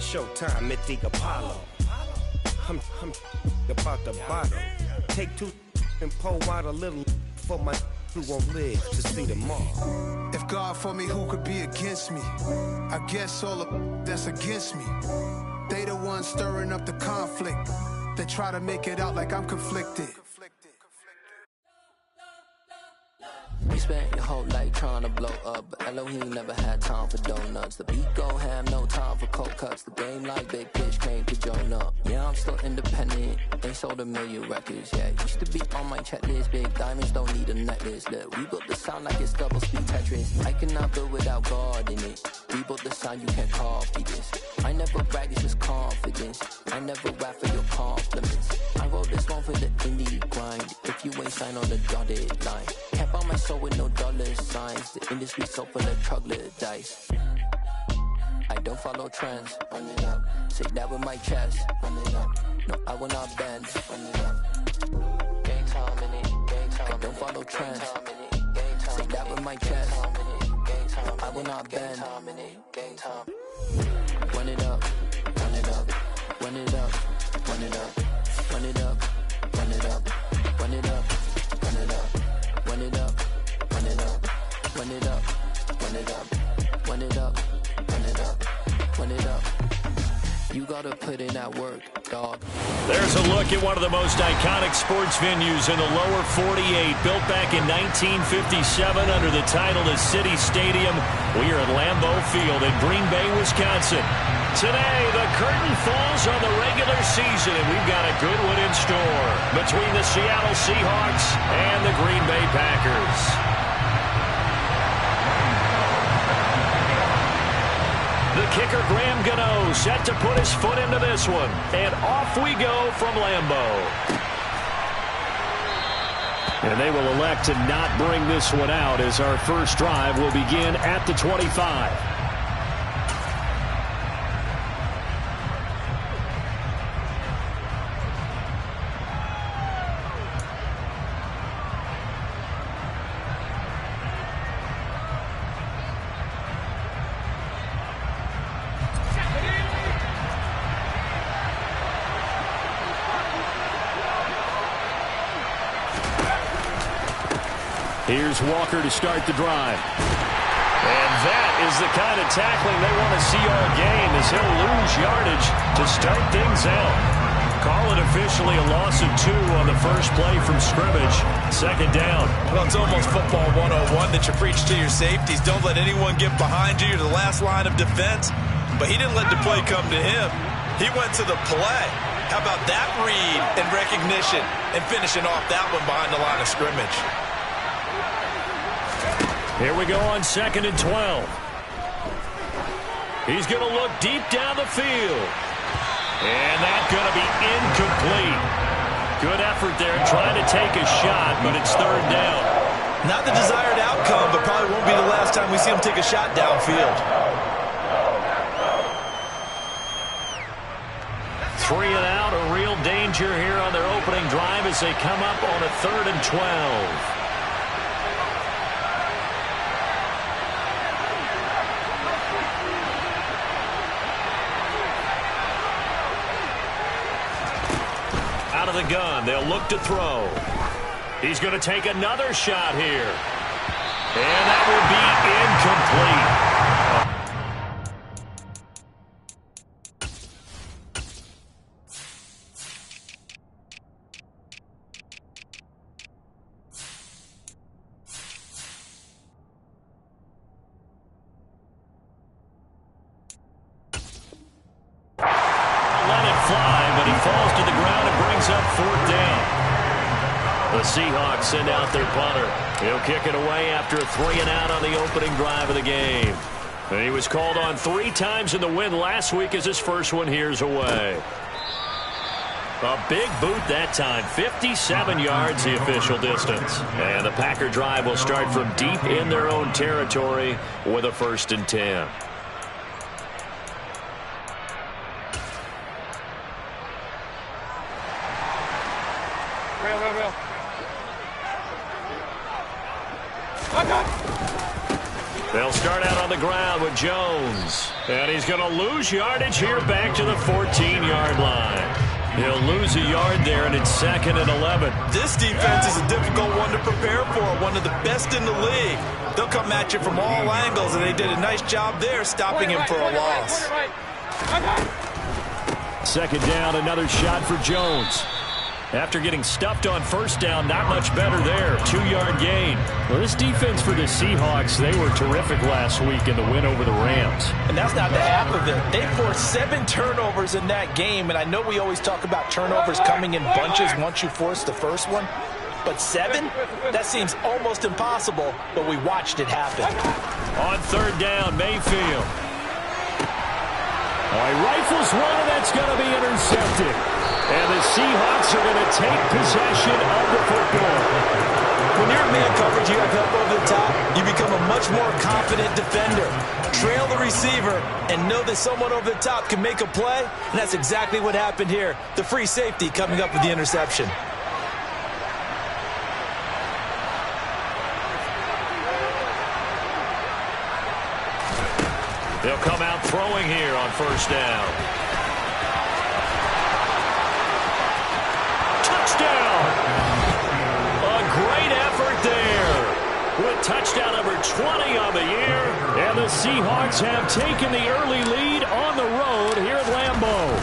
Showtime, mythic Apollo. I'm about the bottle. Take two and pour out a little for my who won't live to see tomorrow. If God for me, who could be against me? I guess all the that's against me. They the ones stirring up the conflict. They try to make it out like I'm conflicted. You spent your whole life trying to blow up, but Elohim never had time for donuts. The beat go ham, no time for cold cuts. The game like big bitch came to join up. Yeah, I'm still independent, ain't sold 1 million records yet. Used to be on my checklist, big diamonds don't need a necklace. Look, we built the sound like it's double speed Tetris. I cannot build without God in it. We built the sound, you can't copy this. I never brag, it's just confidence. I never rap for your compliments. I wrote this one for the indie grind. If you ain't signed on the dotted line, can't buy my soul with no dollar signs. The industry so full of troglodytes. I don't follow trends. Run it up. Say that with my chest. Run it up. No, I will not bend. Run it up. Gang time in it. Gang time. I don't follow trends. Say that with my chest. No, I will not bend. Gang time. Run it up. Run it up. Run it up. Run it up. Run it up. Run it up. Run it up. Run it up. Run it up. Run it up. Run it up. Run it up. Run it up. Run it up. Run it up. You gotta put in that work, dog. There's a look at one of the most iconic sports venues in the lower 48. Built back in 1957 under the title of City Stadium. We are at Lambeau Field in Green Bay, Wisconsin. Today, the curtain falls on the regular season, and we've got a good one in store between the Seattle Seahawks and the Green Bay Packers. The kicker, Graham Gano, set to put his foot into this one. And off we go from Lambeau. And they will elect to not bring this one out as our first drive will begin at the 25. Here's Walker to start the drive. And that is the kind of tackling they want to see all game, as he'll lose yardage to start things out. Call it officially a loss of 2 on the first play from scrimmage. Second down. Well, it's almost football 101 that you preach to your safeties. Don't let anyone get behind you to the last line of defense. But he didn't let the play come to him. He went to the play. How about that read and recognition and finishing off that one behind the line of scrimmage? Here we go on 2nd and 12. He's going to look deep down the field. And that's going to be incomplete. Good effort there trying to take a shot, but it's 3rd down. Not the desired outcome, but probably won't be the last time we see him take a shot downfield. 3 and out, a real danger here on their opening drive as they come up on a 3rd and 12. Out of the gun, they'll look to throw. He's going to take another shot here. And that will be incomplete. The Seahawks send out their punter. He'll kick it away after a 3 and out on the opening drive of the game. And he was called on 3 times in the win last week as his first one here's away. A big boot that time, 57 yards the official distance. And the Packer drive will start from deep in their own territory with a 1st and 10. They'll start out on the ground with Jones. And he's going to lose yardage here back to the 14-yard line. He'll lose a yard there, and it's 2nd and 11. This defense is a difficult one to prepare for, one of the best in the league. They'll come at you from all angles, and they did a nice job there stopping him for a loss. 2nd down, another shot for Jones. After getting stuffed on 1st down, not much better there. 2-yard gain. Well, this defense for the Seahawks, they were terrific last week in the win over the Rams. And that's not the half of it. They forced 7 turnovers in that game, and I know we always talk about turnovers coming in bunches once you force the first one. But 7? That seems almost impossible, but we watched it happen. On 3rd down, Mayfield. He rifles one, and that's going to be intercepted. And the Seahawks are going to take possession of the football. When you're in man coverage, you have help over the top. You become a much more confident defender. Trail the receiver and know that someone over the top can make a play, and that's exactly what happened here. The free safety coming up with the interception. They'll come out throwing here on 1st down. Touchdown! A great effort there. With touchdown number 20 on the year. And the Seahawks have taken the early lead on the road here at Lambeau.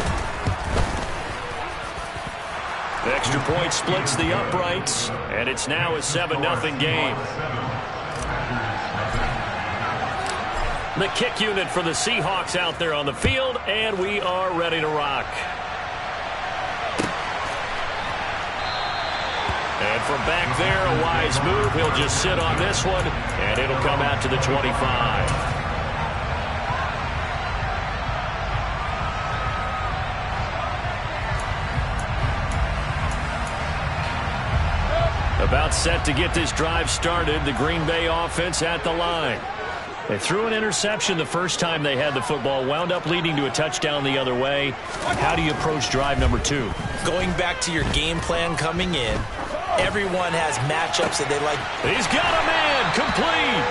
The extra point splits the uprights. And it's now a 7-0 game. The kick unit for the Seahawks out there on the field, and we are ready to rock. And from back there, a wise move. He'll just sit on this one, and it'll come out to the 25. About set to get this drive started. The Green Bay offense at the line. They threw an interception the first time they had the football, wound up leading to a touchdown the other way. How do you approach drive number 2? Going back to your game plan coming in, everyone has matchups that they like. He's got a man, complete.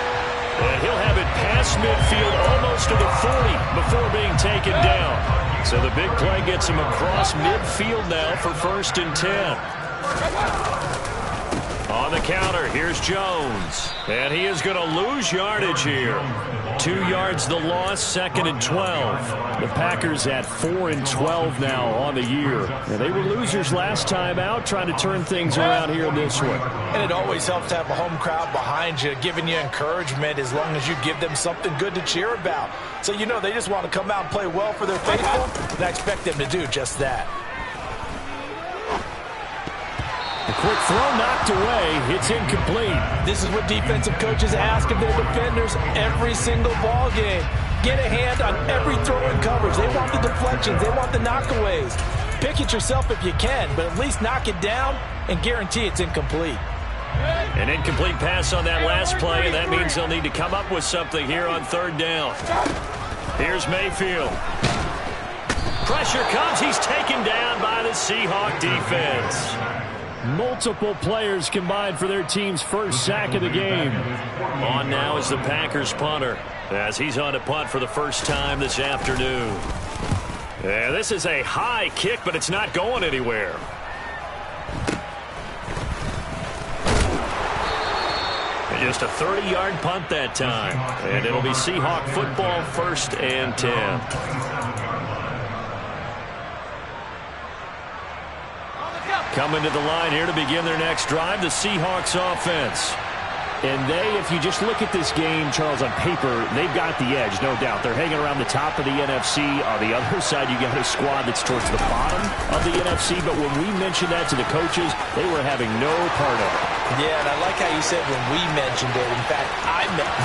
And he'll have it past midfield almost to the 40 before being taken down. So the big play gets him across midfield now for 1st and 10. On the counter, here's Jones. And he is going to lose yardage here. 2 yards the loss, 2nd and 12. The Packers at 4 and 12 now on the year. And they were losers last time out, trying to turn things around here in this one. And it always helps to have a home crowd behind you, giving you encouragement as long as you give them something good to cheer about. So you know they just want to come out and play well for their faithful, and I expect them to do just that. A quick throw knocked away. It's incomplete. This is what defensive coaches ask of their defenders every single ball game. Get a hand on every throw in coverage. They want the deflections. They want the knockaways. Pick it yourself if you can, but at least knock it down and guarantee it's incomplete. An incomplete pass on that last play, and that means they'll need to come up with something here on 3rd down. Here's Mayfield. Pressure comes. He's taken down by the Seahawk defense. Multiple players combined for their team's first sack of the game. On now is the Packers punter, as he's on to punt for the first time this afternoon. Yeah, this is a high kick, but it's not going anywhere. Just a 30-yard punt that time. And it'll be Seahawk football, 1st and 10. Coming to the line here to begin their next drive, the Seahawks offense. And they, if you just look at this game, Charles, on paper, they've got the edge, no doubt. They're hanging around the top of the NFC. On the other side, you got a squad that's towards the bottom of the NFC. But when we mentioned that to the coaches, they were having no part of it. Yeah, and I like how you said when we mentioned it. In fact,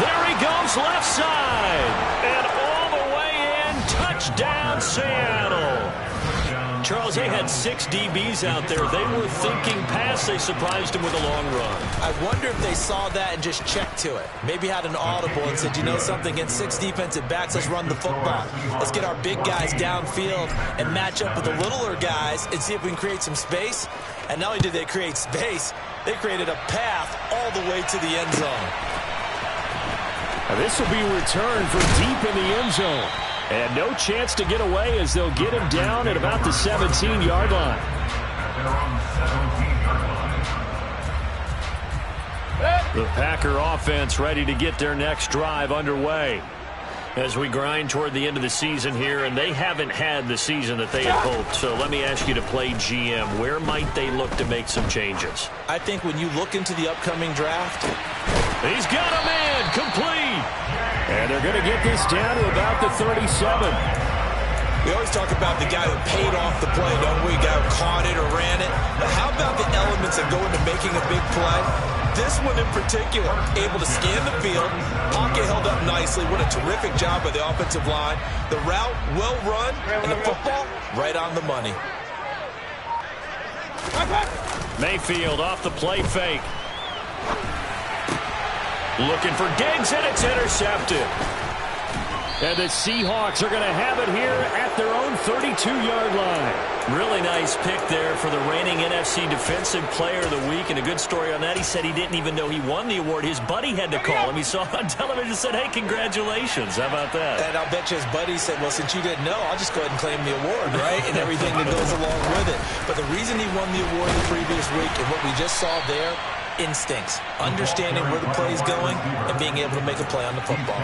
there he goes, left side. And all the way in, touchdown, Seattle. Charles, they had 6 DBs out there. They were thinking pass. They surprised him with a long run. I wonder if they saw that and just checked to it. Maybe had an audible and said, you know something, against 6 defensive backs, let's run the football. Let's get our big guys downfield and match up with the littler guys and see if we can create some space. And not only did they create space, they created a path all the way to the end zone. This will be returned for deep in the end zone. And no chance to get away as they'll get him down at about the 17-yard line. The Packer offense ready to get their next drive underway as we grind toward the end of the season here, and they haven't had the season that they had hoped. So let me ask you to play GM. Where might they look to make some changes? I think when you look into the upcoming draft, he's got a man complete. And they're going to get this down to about the 37. We always talk about the guy who paid off the play, don't we? The guy who caught it or ran it. But how about the elements that go into making a big play? This one in particular, able to scan the field, pocket held up nicely. What a terrific job by the offensive line. The route, well run, and the football, right on the money. Mayfield off the play fake. Looking for Diggs, and it's intercepted. And the Seahawks are going to have it here at their own 32-yard line. Really nice pick there for the reigning NFC Defensive Player of the Week. And a good story on that, he said he didn't even know he won the award. His buddy had to call him. He saw it on television and said, hey, congratulations. How about that? And I'll bet you his buddy said, well, since you didn't know, I'll just go ahead and claim the award, right? And everything that goes along with it. But the reason he won the award the previous week and what we just saw there, instincts, understanding where the play is going, and being able to make a play on the football.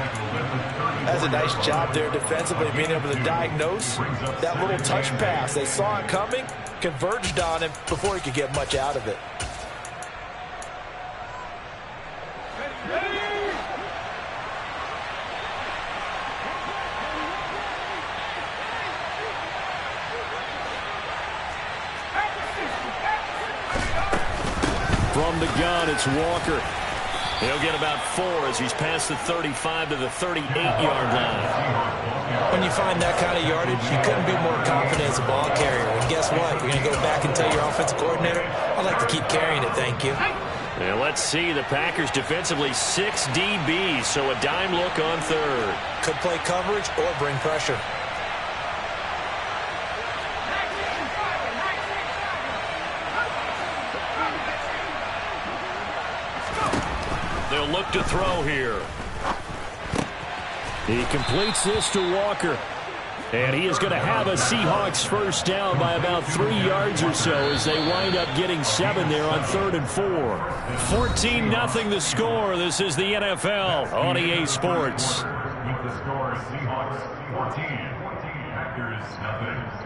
That's a nice job there defensively, being able to diagnose that little touch pass. They saw it coming, converged on him before he could get much out of it. From the gun, it's Walker. He'll get about 4 as he's past the 35 to the 38-yard line. When you find that kind of yardage, you couldn't be more confident as a ball carrier. And guess what? You're going to go back and tell your offensive coordinator, I'd like to keep carrying it, thank you. And let's see, the Packers defensively 6 DBs, so a dime look on third. Could play coverage or bring pressure. They'll look to throw here. He completes this to Walker. And he is going to have a Seahawks first down by about 3 yards or so as they wind up getting 7 there on 3rd and 4. 14-0 the score. This is the NFL on EA Sports. With the score, Seahawks 14, Packers 0.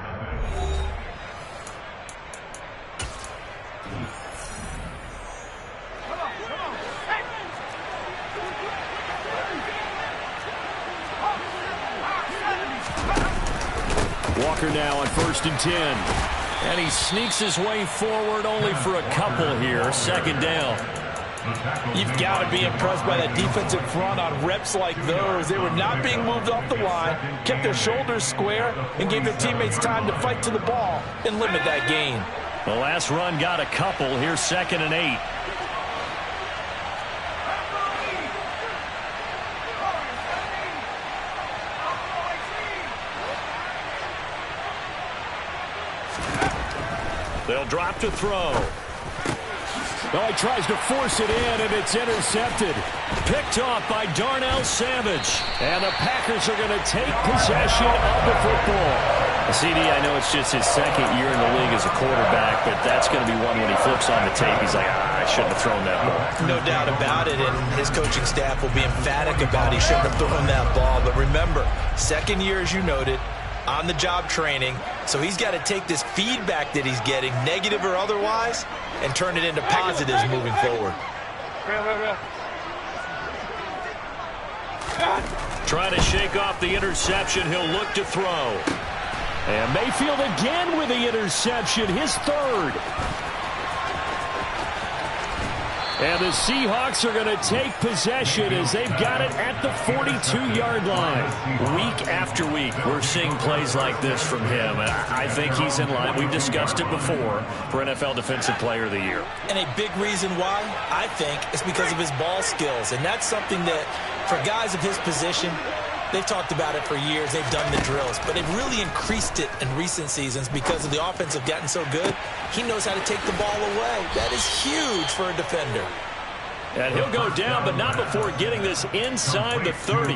Walker now on 1st and 10. And he sneaks his way forward only for a couple here. 2nd down. You've got to be impressed by that defensive front on reps like those. They were not being moved off the line, kept their shoulders square, and gave their teammates time to fight to the ball and limit that gain. The last run got a couple. Here's 2nd and 8. They'll drop to throw. Oh, he tries to force it in, and it's intercepted. Picked off by Darnell Savage. And the Packers are going to take possession of the football. CD, I know it's just his 2nd year in the league as a quarterback, but that's going to be one when he flips on the tape. He's like, I shouldn't have thrown that ball. No doubt about it, and his coaching staff will be emphatic about he shouldn't have thrown that ball. But remember, 2nd year, as you noted, on-the-job training, so he's got to take this feedback that he's getting, negative or otherwise, and turn it into positives moving forward. Trying to shake off the interception. He'll look to throw. And Mayfield again with the interception, his 3rd. And the Seahawks are going to take possession as they've got it at the 42-yard line. Week after week, we're seeing plays like this from him. I think he's in line. We've discussed it before for NFL Defensive Player of the Year. And a big reason why, I think, is because of his ball skills. And that's something that, for guys of his position, they've talked about it for years. They've done the drills. But they've really increased it in recent seasons because of the offense have gotten so good. He knows how to take the ball away. That is huge for a defender. And he'll go down, but not before getting this inside the 30.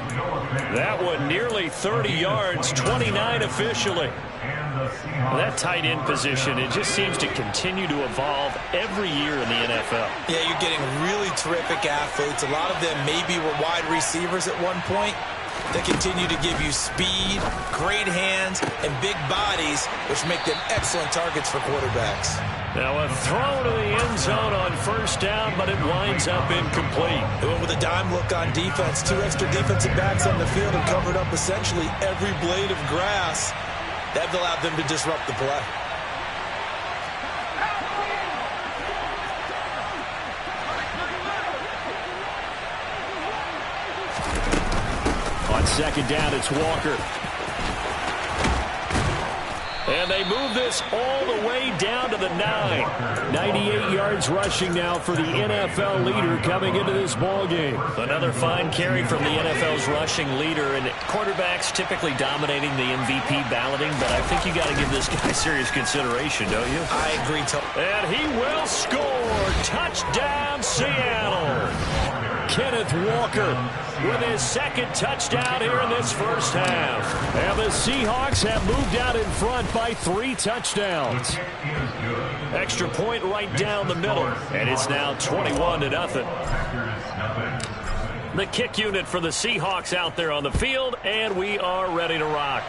That one nearly 30 yards, 29 officially. Well, that tight end position, it just seems to continue to evolve every year in the NFL. Yeah, you're getting really terrific athletes. A lot of them maybe were wide receivers at one point. They continue to give you speed, great hands, and big bodies, which make them excellent targets for quarterbacks. Now a throw to the end zone on first down, but it winds up incomplete. They went with a dime look on defense. 2 extra defensive backs on the field and covered up essentially every blade of grass. That allowed them to disrupt the play. On second down, it's Walker. And they move this all the way down to the 9. 98 yards rushing now for the NFL leader coming into this ball game. Another fine carry from the NFL's rushing leader, and quarterbacks typically dominating the MVP balloting, but I think you got to give this guy serious consideration, don't you? I agree, and he will score. Touchdown, Seattle. Kenneth Walker with his second touchdown here in this first half. And the Seahawks have moved out in front by 3 touchdowns. Extra point right down the middle, and it's now 21-0. The kick unit for the Seahawks out there on the field, and we are ready to rock.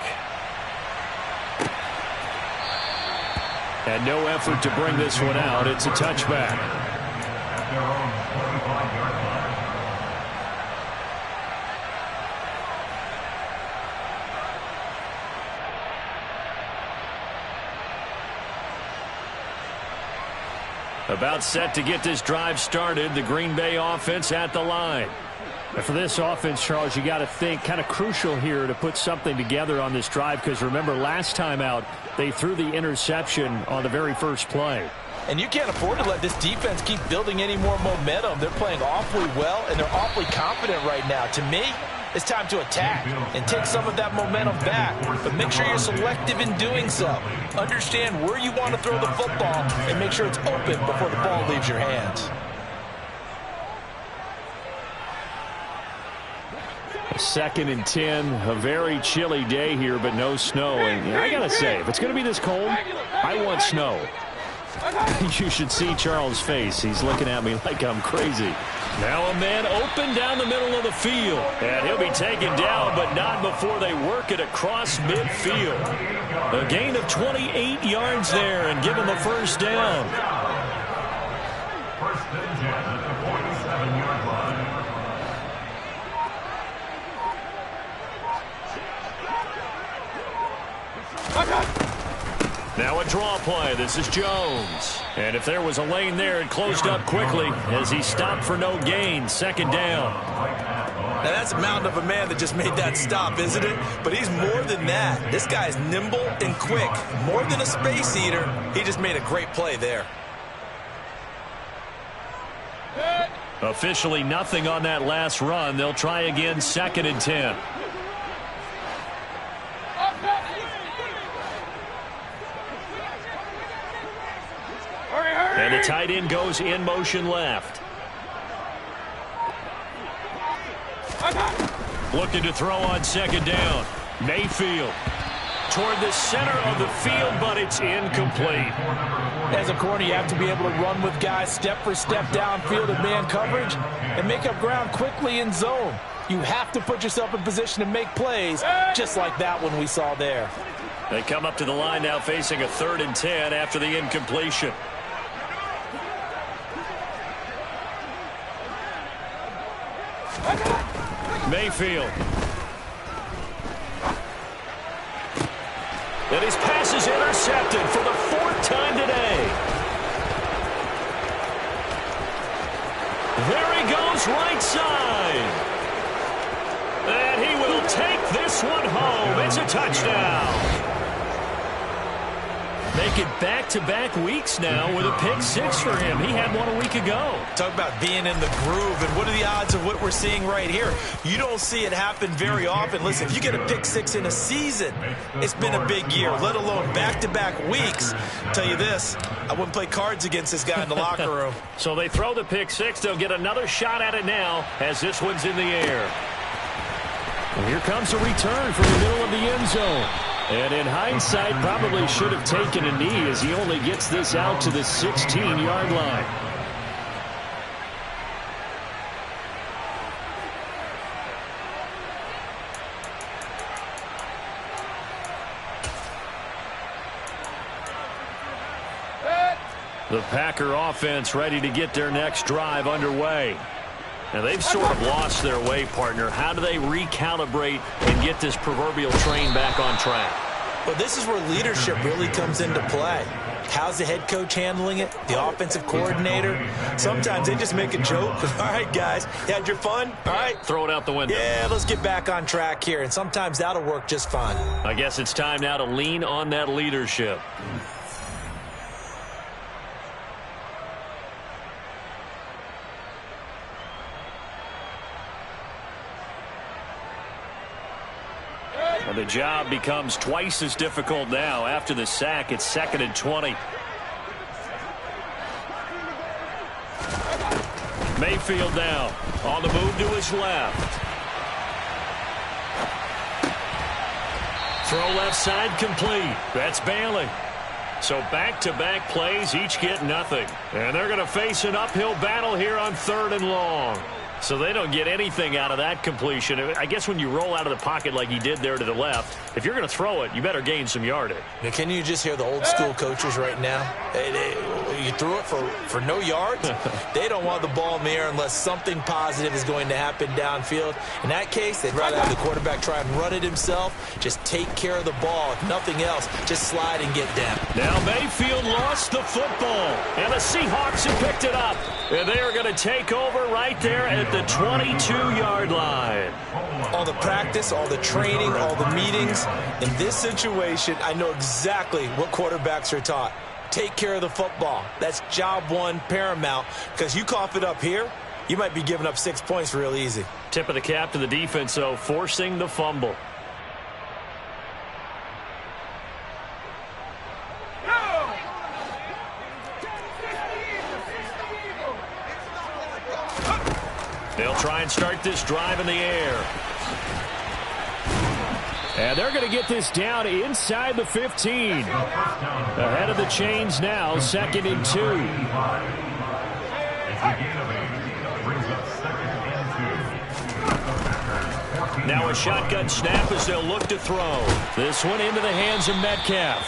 And no effort to bring this one out. It's a touchback. About set to get this drive started. The Green Bay offense at the line. And for this offense, Charles, you got to think kind of crucial here to put something together on this drive, because remember last time out they threw the interception on the very first play. And you can't afford to let this defense keep building any more momentum. They're playing awfully well, and they're awfully confident right now. To me, it's time to attack and take some of that momentum back. But make sure you're selective in doing so. Understand where you want to throw the football and make sure it's open before the ball leaves your hands. Second and 10, a very chilly day here, but no snow. And I got to say, if it's going to be this cold, I want snow. You should see Charles' face. He's looking at me like I'm crazy. Now a man open down the middle of the field. And he'll be taken down, but not before they work it across midfield. A gain of 28 yards there and give him the first down. First and 10 at the 47-yard line. Now a draw play. This is Jones. And if there was a lane there, it closed up quickly as he stopped for no gain. Second down. Now that's a mountain of a man that just made that stop, isn't it? But he's more than that. This guy's nimble and quick. More than a space eater. He just made a great play there. Officially nothing on that last run. They'll try again, second and 10. And the tight end goes in motion left. Looking to throw on second down. Mayfield toward the center of the field, but it's incomplete. As a corner, you have to be able to run with guys step for step downfield in man coverage and make up ground quickly in zone. You have to put yourself in position to make plays, just like that one we saw there. They come up to the line now facing a 3rd and 10 after the incompletion. Mayfield. And his pass is intercepted for the 4th time today. There he goes right side. And he will take this one home. It's a touchdown. They look at back-to-back weeks now with a pick six for him. He had one a week ago. Talk about being in the groove, and what are the odds of what we're seeing right here? You don't see it happen very often. Listen, if you get a pick six in a season, it's been a big year, let alone back-to-back weeks. Tell you this, I wouldn't play cards against this guy in the locker room. So they throw the pick six. They'll get another shot at it now as this one's in the air. And here comes a return from the middle of the end zone. And in hindsight, probably should have taken a knee as he only gets this out to the 16-yard line. The Packer offense ready to get their next drive underway. Now, they've sort of lost their way, partner. How do they recalibrate and get this proverbial train back on track? Well, this is where leadership really comes into play. How's the head coach handling it? The offensive coordinator? Sometimes they just make a joke. All right, guys, you had your fun? All right. Throw it out the window. Yeah, let's get back on track here. And sometimes that'll work just fine. I guess it's time now to lean on that leadership. The job becomes twice as difficult now. After the sack, it's 2nd and 20. Mayfield now on the move to his left. Throw left side complete. That's Bailey. So back-to-back plays, each get nothing. And they're going to face an uphill battle here on 3rd and long. So they don't get anything out of that completion. I guess when you roll out of the pocket like he did there to the left, if you're going to throw it, you better gain some yardage. Now, can you just hear the old school coaches right now? You threw it for no yards? They don't want the ball in the air unless something positive is going to happen downfield. In that case, they'd rather have the quarterback try and run it himself. Just take care of the ball. If nothing else, just slide and get down. Now Mayfield lost the football, and the Seahawks have picked it up. And they are going to take over right there at the 22-yard line. All the practice, all the training, all the meetings. In this situation, I know exactly what quarterbacks are taught. Take care of the football. That's job one, paramount, because you cough it up here, you might be giving up 6 points real easy. Tip of the cap to the defense, though, forcing the fumble. They'll try and start this drive in the air. And they're going to get this down inside the 15. Ahead of the chains now, 2nd and 2. Now a shotgun snap as they'll look to throw. This one into the hands of Metcalf.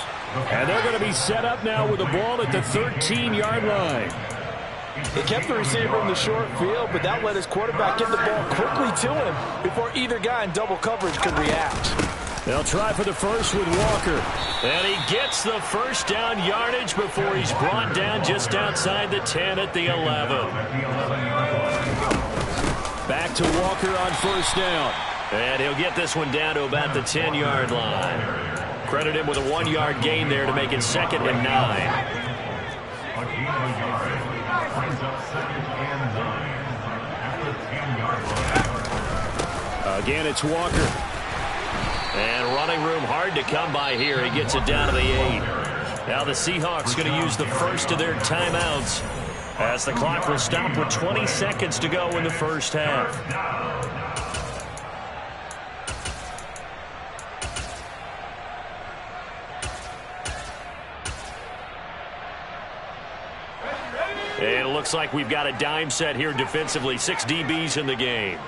And they're going to be set up now with the ball at the 13-yard line. He kept the receiver in the short field, but that let his quarterback get the ball quickly to him before either guy in double coverage could react. They'll try for the first with Walker. And he gets the first down yardage before he's brought down just outside the 10 at the 11. Back to Walker on 1st down. And he'll get this one down to about the 10-yard line. Credit him with a 1-yard gain there to make it 2nd and 9. Again, it's Walker. And running room hard to come by here. He gets it down to the 8. Now the Seahawks going to use the first of their timeouts as the clock will stop with 20 seconds to go in the first half. And it looks like we've got a dime set here defensively. 6 DBs in the game.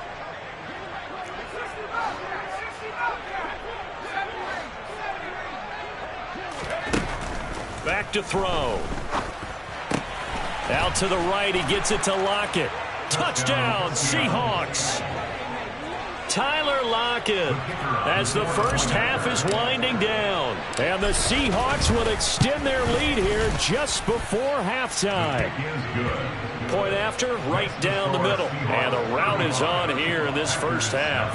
Back to throw. Out to the right. He gets it to Lockett. Touchdown, Seahawks. Tyler Lockett as the first half is winding down. And the Seahawks will extend their lead here just before halftime. Point after, right down the middle. And the rout is on here in this first half.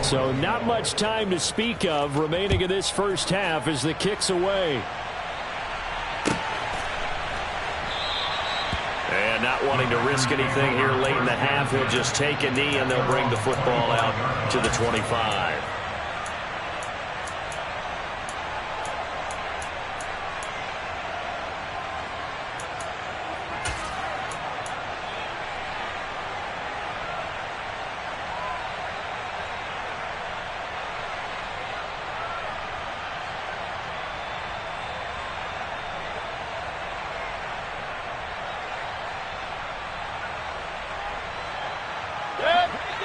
So not much time to speak of remaining in this first half as the kick's away. And not wanting to risk anything here late in the half, he'll just take a knee and they'll bring the football out to the 25.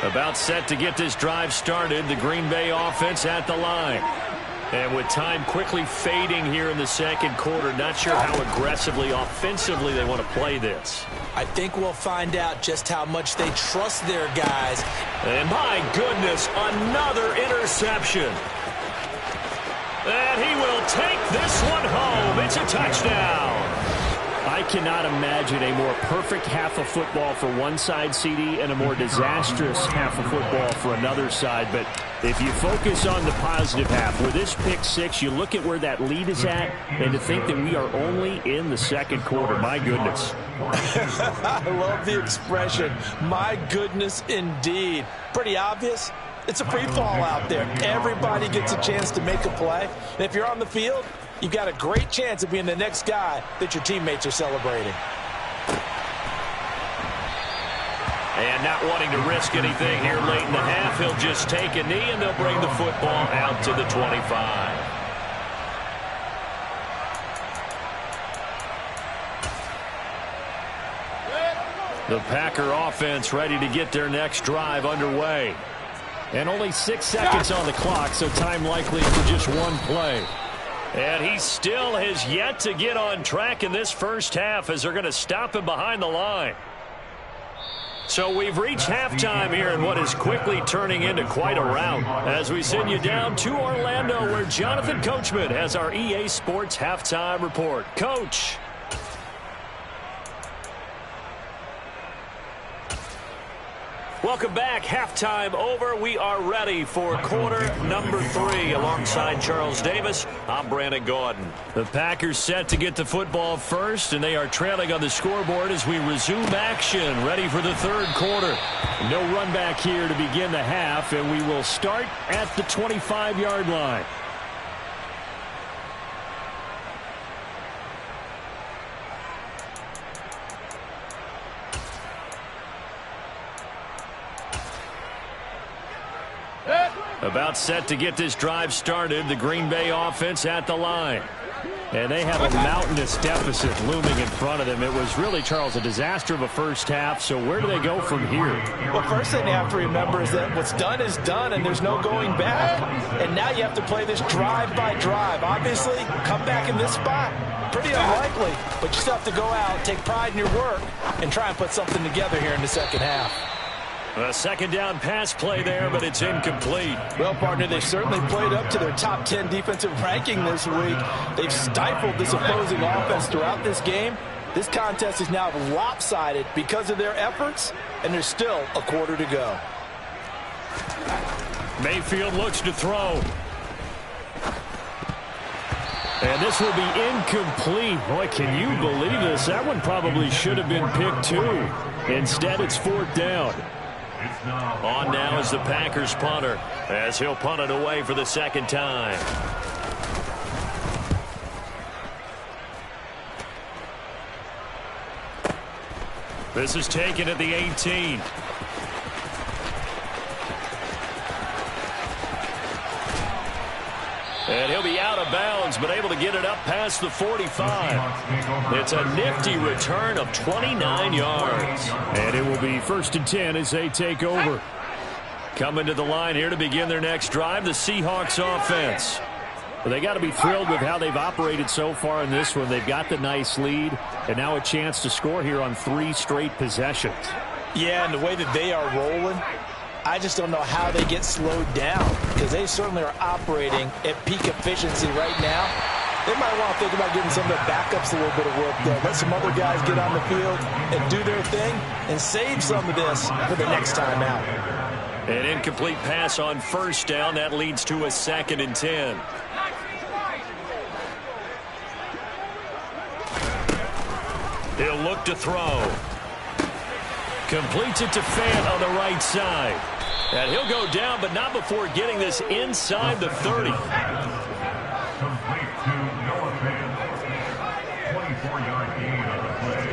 About set to get this drive started, the Green Bay offense at the line. And with time quickly fading here in the second quarter, not sure how aggressively, offensively they want to play this. I think we'll find out just how much they trust their guys. And my goodness, another interception. And he will take this one home. It's a touchdown. I cannot imagine a more perfect half of football for one side, CD, and a more disastrous half of football for another side. But if you focus on the positive half, with this pick six, you look at where that lead is at, and to think that we are only in the second quarter, my goodness. I love the expression, my goodness indeed. Pretty obvious. It's a free fall out there. Everybody gets a chance to make a play. And if you're on the field, you've got a great chance of being the next guy that your teammates are celebrating. And not wanting to risk anything here late in the half, he'll just take a knee and they'll bring the football out to the 25. The Packer offense ready to get their next drive underway. And only 6 seconds on the clock, so time likely for just one play. And he still has yet to get on track in this first half as they're going to stop him behind the line. So we've reached halftime here in what is quickly turning into quite a rout as we send you down to Orlando where Jonathan Coachman has our EA Sports halftime report. Coach. Welcome back. Halftime over. We are ready for quarter number 3. Alongside Charles Davis, I'm Brandon Gordon. The Packers set to get the football first, and they are trailing on the scoreboard as we resume action, ready for the third quarter. No run back here to begin the half, and we will start at the 25-yard line. About set to get this drive started, the Green Bay offense at the line. And they have a mountainous deficit looming in front of them. It was really, Charles, a disaster of a first half. So where do they go from here? Well, first thing you have to remember is that what's done is done, and there's no going back. And now you have to play this drive by drive. Obviously, come back in this spot. Pretty unlikely, but you still have to go out, take pride in your work, and try and put something together here in the second half. A second down pass play there, but it's incomplete. Well, partner, they've certainly played up to their top 10 defensive ranking this week. They've stifled this opposing offense throughout this game. This contest is now lopsided because of their efforts, and there's still a quarter to go. Mayfield looks to throw. And this will be incomplete. Boy, can you believe this? That one probably should have been picked too. Instead, it's fourth down. On now is the Packers punter as he'll punt it away for the second time. This is taken at the 18. And he'll be out of bounds, but able to get it up past the 45. It's a nifty return of 29 yards. And it will be 1st and 10 as they take over. Coming to the line here to begin their next drive, the Seahawks offense. Well, they got to be thrilled with how they've operated so far in this one. They've got the nice lead, and now a chance to score here on 3 straight possessions. Yeah, and the way that they are rolling, I just don't know how they get slowed down because they certainly are operating at peak efficiency right now. They might want to think about giving some of their backups a little bit of work, though. Let some other guys get on the field and do their thing and save some of this for the next time out. An incomplete pass on first down. That leads to a 2nd and 10. He'll look to throw. Completes it to Fant on the right side. And he'll go down, but not before getting this inside the 30. Complete to Noah Fant. 24-yard gain on the play.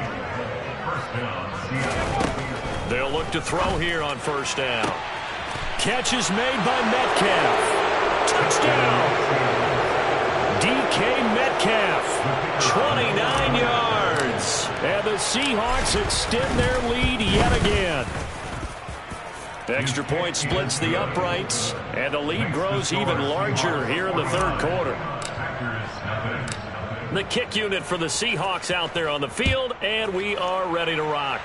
First down, Seattle. They'll look to throw here on first down. Catch is made by Metcalf. Touchdown! DK Metcalf. 29 yards. And the Seahawks extend their lead yet again. Extra point splits the uprights, and the lead grows even larger here in the third quarter. The kick unit for the Seahawks out there on the field, and we are ready to rock.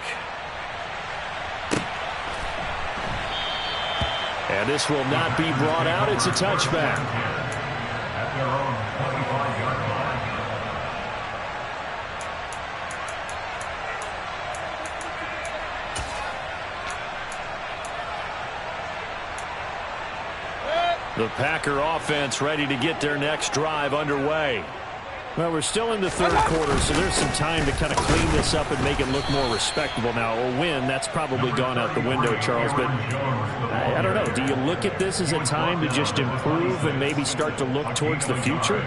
And this will not be brought out. It's a touchback. At their own 25-yard line. The Packer offense ready to get their next drive underway. Well, we're still in the third quarter, so there's some time to kind of clean this up and make it look more respectable now. A win, that's probably gone out the window, Charles. But I don't know. Do you look at this as a time to just improve and maybe start to look towards the future?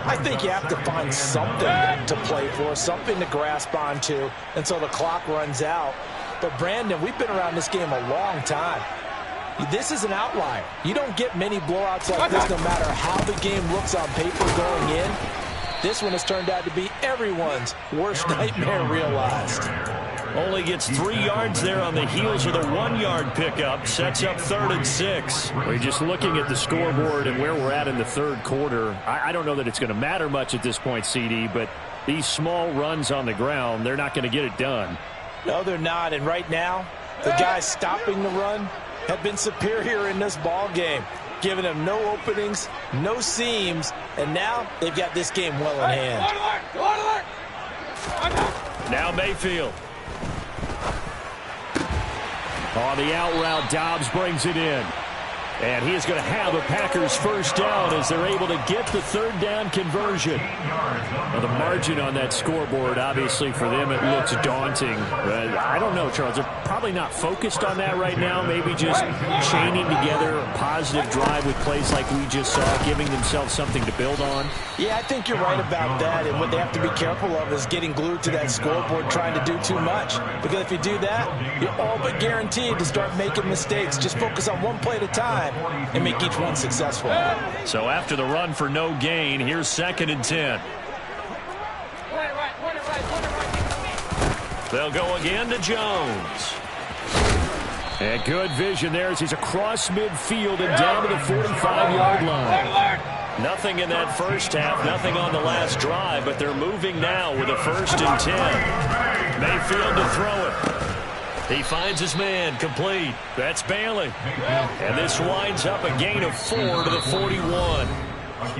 I think you have to find something to play for, something to grasp onto until the clock runs out. But, Brandon, we've been around this game a long time. This is an outlier. You don't get many blowouts like this no matter how the game looks on paper going in. This one has turned out to be everyone's worst nightmare realized. Only gets 3 yards there on the heels of the 1-yard pickup. Sets up 3rd and 6. We're just looking at the scoreboard and where we're at in the third quarter. I don't know that it's going to matter much at this point, CD, but these small runs on the ground, they're not going to get it done. No, they're not. And right now, the guys stopping the run have been superior in this ball game, giving them no openings, no seams, and now they've got this game well in hand. Now Mayfield. On the out route, Dobbs brings it in. And he is going to have a Packers first down as they're able to get the third down conversion. Now, the margin on that scoreboard, obviously, for them, it looks daunting. But I don't know, Charles. They're probably not focused on that right now. Maybe just chaining together a positive drive with plays like we just saw, giving themselves something to build on. Yeah, I think you're right about that. And what they have to be careful of is getting glued to that scoreboard trying to do too much. Because if you do that, you're all but guaranteed to start making mistakes. Just focus on one play at a time and make each one successful. So after the run for no gain, here's 2nd and 10. They'll go again to Jones. And good vision there as he's across midfield and down to the 45-yard line. Nothing in that first half, nothing on the last drive, but they're moving now with a 1st and 10. Mayfield to throw it. He finds his man, complete. That's Bailey. And this winds up a gain of 4 to the 41.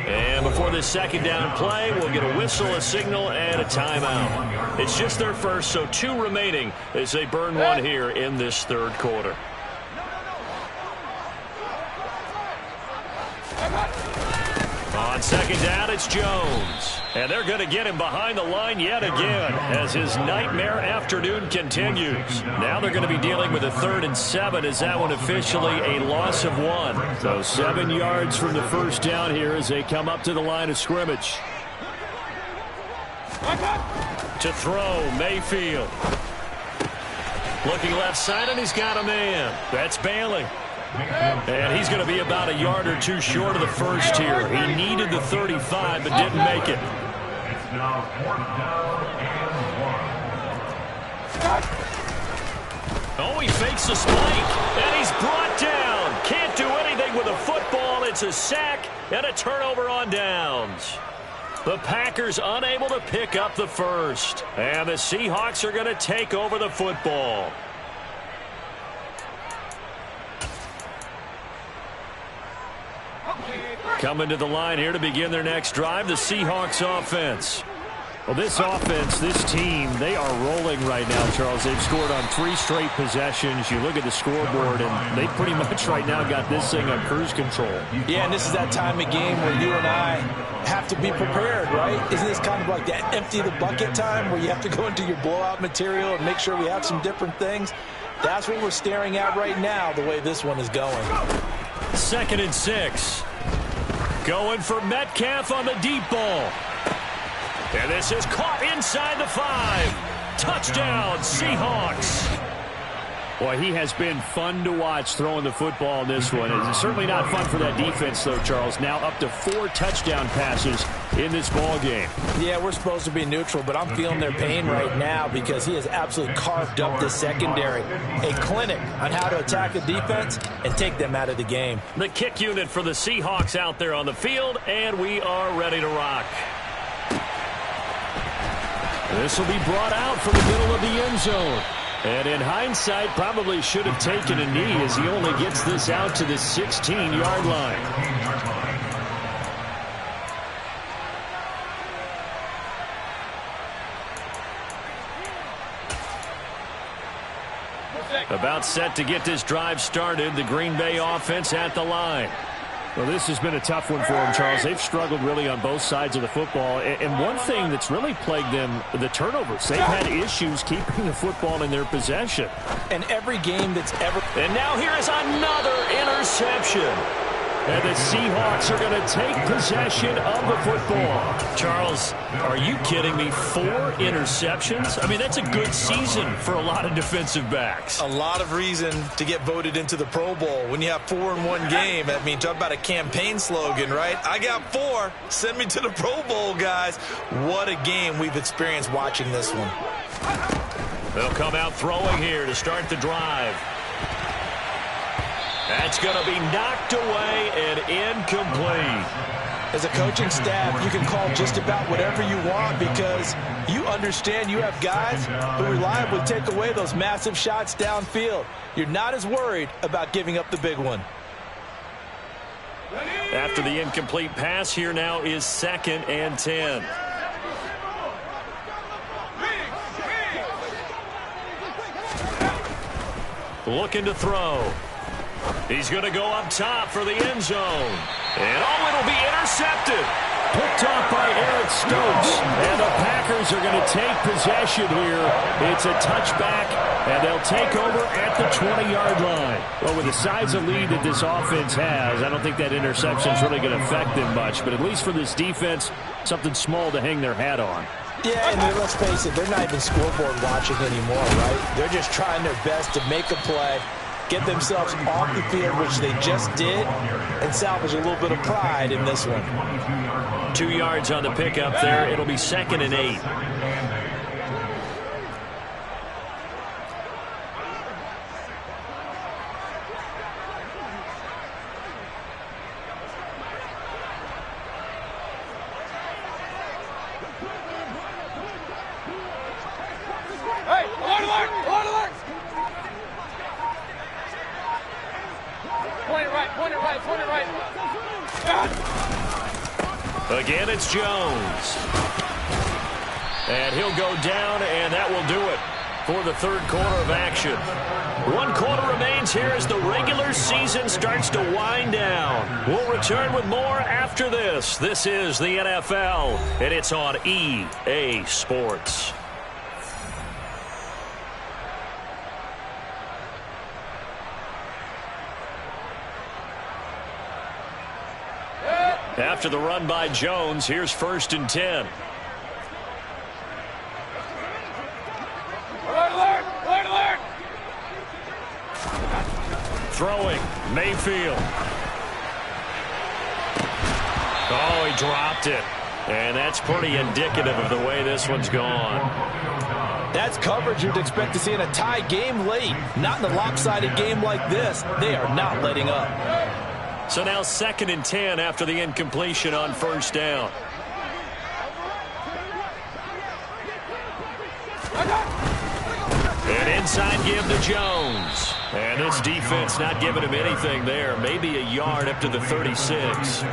And before this second down play, we'll get a whistle, a signal, and a timeout. It's just their first, so 2 remaining as they burn one here in this third quarter. On second down, it's Jones. And they're going to get him behind the line yet again as his nightmare afternoon continues. Now they're going to be dealing with a 3rd and 7 as that one officially a loss of 1. So 7 yards from the first down here as they come up to the line of scrimmage. To throw, Mayfield. Looking left side, and he's got a man. That's Bailey. And he's going to be about a yard or 2 short of the first here. He needed the 35, but didn't make it. It's now 4th down and 1. Oh, he fakes the spike, and he's brought down. Can't do anything with a football. It's a sack and a turnover on downs. The Packers unable to pick up the first. And the Seahawks are going to take over the football. Coming to the line here to begin their next drive, the Seahawks offense. Well, this offense, this team, they are rolling right now, Charles. They've scored on 3 straight possessions. You look at the scoreboard, and they pretty much right now got this thing on cruise control. Yeah, and this is that time of game where you and I have to be prepared, right? Isn't this kind of like that empty the bucket time where you have to go into your blowout material and make sure we have some different things? That's what we're staring at right now, the way this one is going. 2nd and 6. Going for Metcalf on the deep ball. And this is caught inside the 5. Touchdown, Seahawks. Boy, he has been fun to watch throwing the football in this one. It's certainly not fun for that defense, though, Charles. Now up to 4 touchdown passes in this ball game. Yeah, we're supposed to be neutral, but I'm feeling their pain right now because he has absolutely carved up this secondary. A clinic on how to attack a defense and take them out of the game. The kick unit for the Seahawks out there on the field, and we are ready to rock. This will be brought out from the middle of the end zone. And in hindsight, probably should have taken a knee as he only gets this out to the 16-yard line. About set to get this drive started, the Green Bay offense at the line. Well, this has been a tough one for them, Charles. They've struggled really on both sides of the football. And one thing that's really plagued them, the turnovers. They've had issues keeping the football in their possession. And every game that's ever... And now here is another interception. And the Seahawks are going to take possession of the football. Charles, are you kidding me? 4 interceptions? I mean, that's a good season for a lot of defensive backs. A lot of reason to get voted into the Pro Bowl. When you have 4 in one game, I mean, talk about a campaign slogan, right? I got 4. Send me to the Pro Bowl, guys. What a game we've experienced watching this one. They'll come out throwing here to start the drive. That's going to be knocked away and incomplete. As a coaching staff, you can call just about whatever you want because you understand you have guys who reliably take away those massive shots downfield. You're not as worried about giving up the big one. After the incomplete pass, here now is 2nd and 10. Looking to throw. He's going to go up top for the end zone. And it'll be intercepted. Picked off by Eric Stokes. And the Packers are going to take possession here. It's a touchback, and they'll take over at the 20-yard line. Well, with the size of lead that this offense has, I don't think that interception is really going to affect them much. But at least for this defense, something small to hang their hat on. Yeah, and let's face it, they're not even scoreboard watching anymore, right? They're just trying their best to make a play, get themselves off the field, which they just did, and salvage a little bit of pride in this one. 2 yards on the pickup there. It'll be 2nd and 8. Again, it's Jones. And he'll go down, and that will do it for the 3rd quarter of action. 1 quarter remains here as the regular season starts to wind down. We'll return with more after this. This is the NFL, and it's on EA Sports. After the run by Jones, here's 1st and 10. Alert! Throwing, Mayfield. Oh, he dropped it. And that's pretty indicative of the way this one's gone. That's coverage you'd expect to see in a tie game late. Not in a lopsided game like this. They are not letting up. So now 2nd and 10 after the incompletion on 1st down. An inside give to Jones. And this defense not giving him anything there. Maybe a yard up to the 36.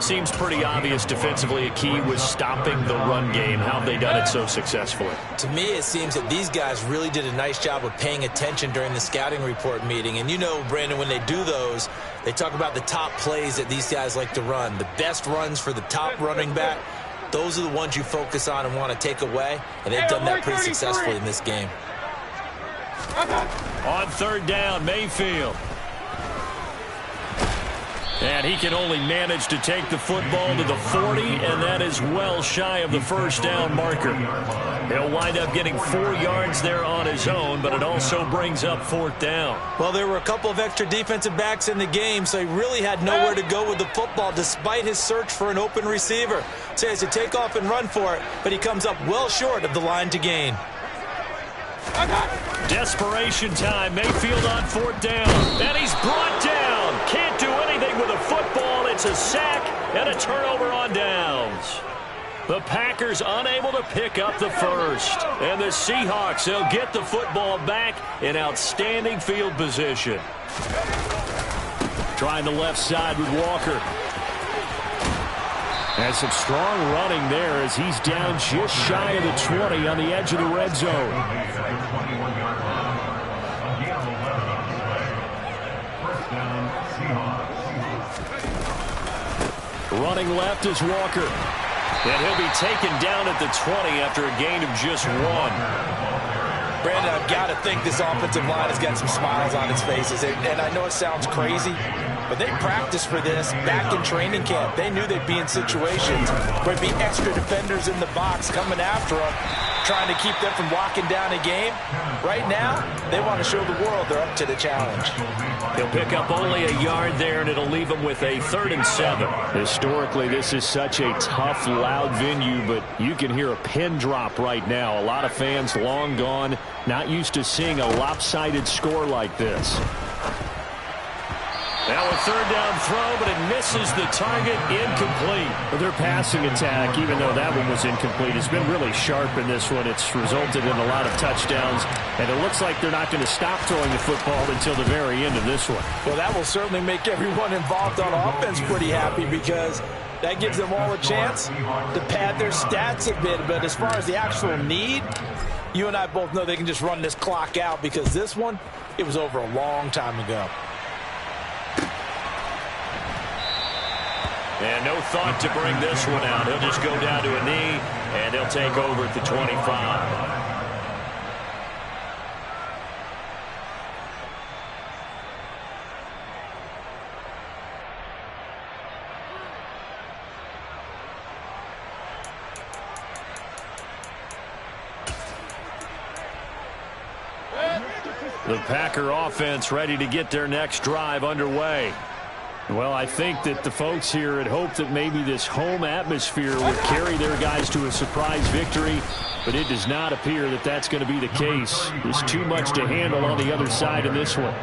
Seems pretty obvious defensively a key was stopping the run game. How have they done it so successfully? To me, it seems that these guys really did a nice job of paying attention during the scouting report meeting. And you know, Brandon, when they do those, they talk about the top plays that these guys like to run. The best runs for the top running back, those are the ones you focus on and want to take away. And they've done that pretty successfully in this game. On third down, Mayfield. And he can only manage to take the football to the 40, and that is well shy of the first down marker. He'll wind up getting 4 yards there on his own, but it also brings up fourth down. Well, there were a couple of extra defensive backs in the game, so he really had nowhere to go with the football despite his search for an open receiver. So he has to take off and run for it, but he comes up well short of the line to gain. Desperation time. Mayfield on fourth down. And he's brought down. Can't do anything with a football. It's a sack and a turnover on downs. The Packers unable to pick up the first. And the Seahawks, they'll get the football back in outstanding field position. Trying the left side with Walker. And some strong running there as he's down just shy of the 20 on the edge of the red zone. Running left is Walker. And he'll be taken down at the 20 after a gain of just 1. Brandon, I've got to think this offensive line has got some smiles on its faces. And I know it sounds crazy, but they practiced for this back in training camp. They knew they'd be in situations where there'd be extra defenders in the box coming after them, trying to keep them from locking down a game. Right now, they want to show the world they're up to the challenge. He'll pick up only a yard there, and it'll leave him with a 3rd and 7. Historically, this is such a tough, loud venue, but you can hear a pin drop right now. A lot of fans long gone, not used to seeing a lopsided score like this. Now a 3rd down throw, but it misses the target, incomplete. Well, their passing attack, even though that one was incomplete, has been really sharp in this one. It's resulted in a lot of touchdowns, and it looks like they're not going to stop throwing the football until the very end of this one. Well, that will certainly make everyone involved on offense pretty happy because that gives them all a chance to pad their stats a bit. But as far as the actual need, you and I both know they can just run this clock out because this one, it was over a long time ago. And no thought to bring this one out. He'll just go down to a knee, and they'll take over at the 25. The Packer offense ready to get their next drive underway. Well, I think that the folks here had hoped that maybe this home atmosphere would carry their guys to a surprise victory, but it does not appear that that's going to be the case. There's too much to handle on the other side in this one.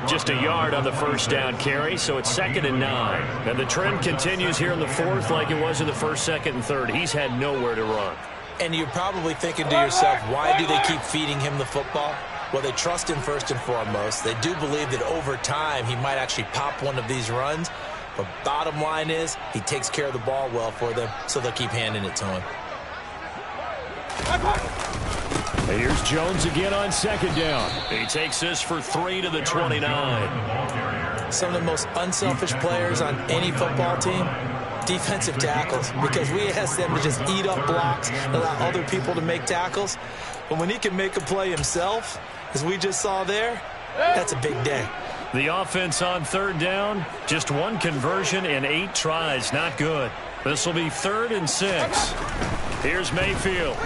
Just a yard on the first down carry, so it's 2nd and 9. And the trend continues here in the 4th like it was in the 1st, 2nd, and 3rd. He's had nowhere to run. And you're probably thinking to yourself, why do they keep feeding him the football? Well, they trust him first and foremost. They do believe that over time he might actually pop one of these runs. But bottom line is he takes care of the ball well for them, so they'll keep handing it to him. And here's Jones again on 2nd down. He takes this for 3 to the 29. Some of the most unselfish players on any football team, defensive tackles, because we ask them to just eat up blocks and allow other people to make tackles. But when he can make a play himself, as we just saw there, that's a big day. The offense on 3rd down, just 1 conversion in 8 tries. Not good. This will be 3rd and 6. Here's Mayfield.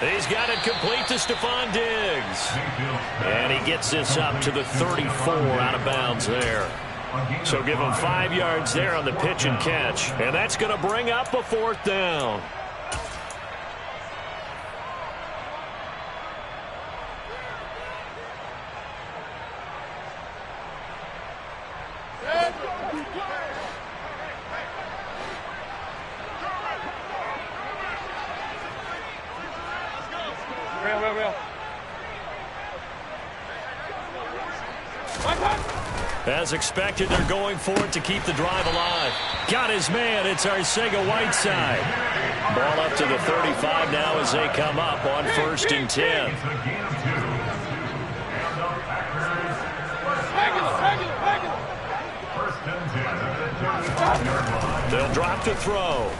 He's got it complete to Stephon Diggs. And he gets this up to the 34 out of bounds there. So give him 5 yards there on the pitch and catch. And that's going to bring up a 4th down. As expected, they're going for it to keep the drive alive. Got his man. It's Arcega-Whiteside. Ball up to the 35 now as they come up on 1st and 10. They'll drop to throw.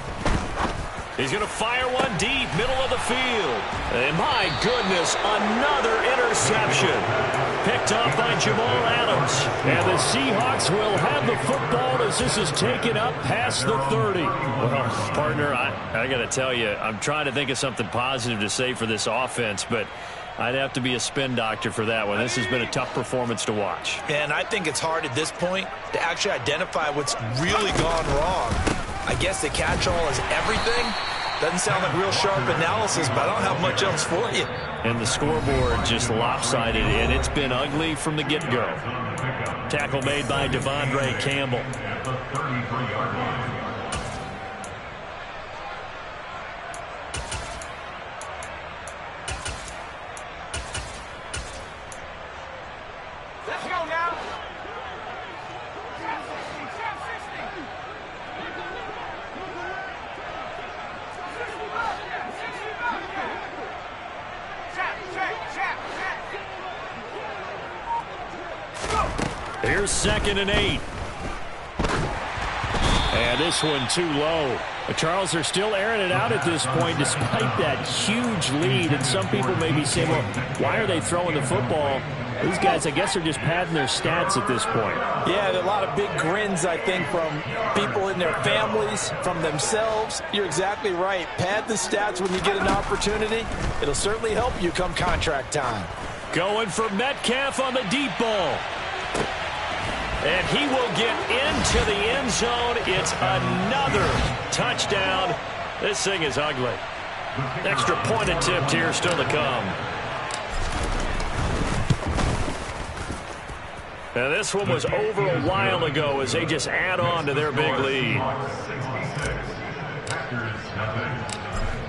He's going to fire one deep, middle of the field. And my goodness, another interception. Picked off by Jamal Adams. And the Seahawks will have the football as this is taken up past the 30. Well, partner, I got to tell you, I'm trying to think of something positive to say for this offense, but I'd have to be a spin doctor for that one. This has been a tough performance to watch. And I think it's hard at this point to actually identify what's really gone wrong. I guess the catch-all is everything. Doesn't sound like real sharp analysis, but I don't have much else for you. And the scoreboard just lopsided, and it's been ugly from the get-go. Tackle made by Devondre Campbell. Here's 2nd and 8. And this one too low. The Charles are still airing it out at this point despite that huge lead. And some people may be saying, well, why are they throwing the football? These guys, I guess, are just padding their stats at this point. Yeah, there are a lot of big grins, I think, from people in their families, from themselves. You're exactly right. Pad the stats when you get an opportunity. It'll certainly help you come contract time. Going for Metcalf on the deep ball. And he will get into the end zone. It's another touchdown. This thing is ugly. Extra point attempt here still to come. Now this one was over a while ago as they just add on to their big lead.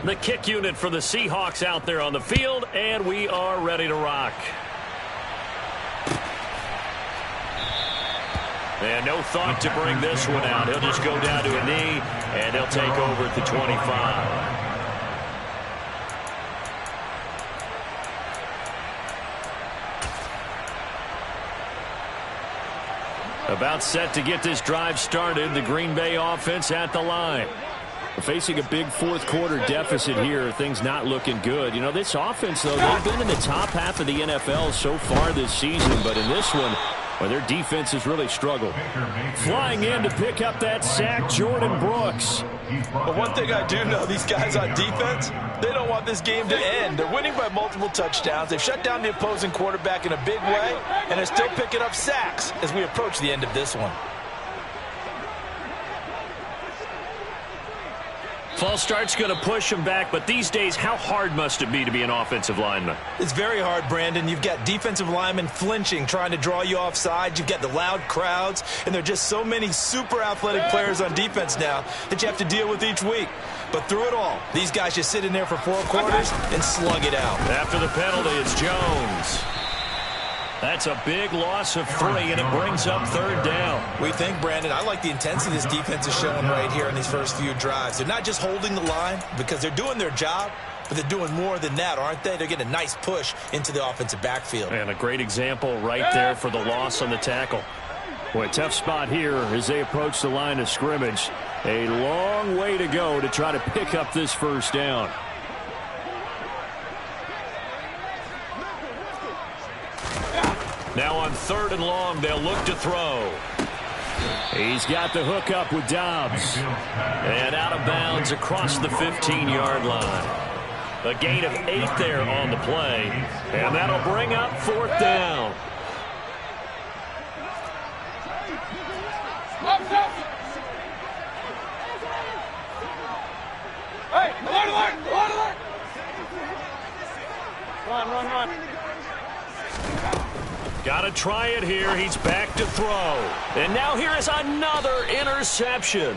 The kick unit for the Seahawks out there on the field, and we are ready to rock. And no thought to bring this one out. He'll just go down to a knee, and he'll take over at the 25. About set to get this drive started. The Green Bay offense at the line. Facing a big fourth-quarter deficit here. Things not looking good. You know, this offense, though, they've been in the top half of the NFL so far this season. But in this one, well, their defense has really struggled. Flying in to pick up that sack, Jordan Brooks. But one thing I do know, these guys on defense, they don't want this game to end. They're winning by multiple touchdowns. They've shut down the opposing quarterback in a big way, and they're still picking up sacks as we approach the end of this one. False start's going to push him back, but these days, how hard must it be to be an offensive lineman? It's very hard, Brandon. You've got defensive linemen flinching, trying to draw you offside. You've got the loud crowds, and there are just so many super athletic players on defense now that you have to deal with each week. But through it all, these guys just sit in there for 4 quarters and slug it out. After the penalty, it's Jones. That's a big loss of 3, and it brings up 3rd down. We think, Brandon, I like the intensity this defense is showing right here in these first few drives. They're not just holding the line because they're doing their job, but they're doing more than that, aren't they? They're getting a nice push into the offensive backfield. And a great example right there for the loss on the tackle. Boy, tough spot here as they approach the line of scrimmage. A long way to go to try to pick up this 1st down. Now on 3rd and long, they'll look to throw. He's got the hook up with Dobbs. And out of bounds across the 15-yard line. A gain of 8 there on the play. And that'll bring up 4th down. Hey, alert! Run. Got to try it here. He's back to throw. And now here is another interception.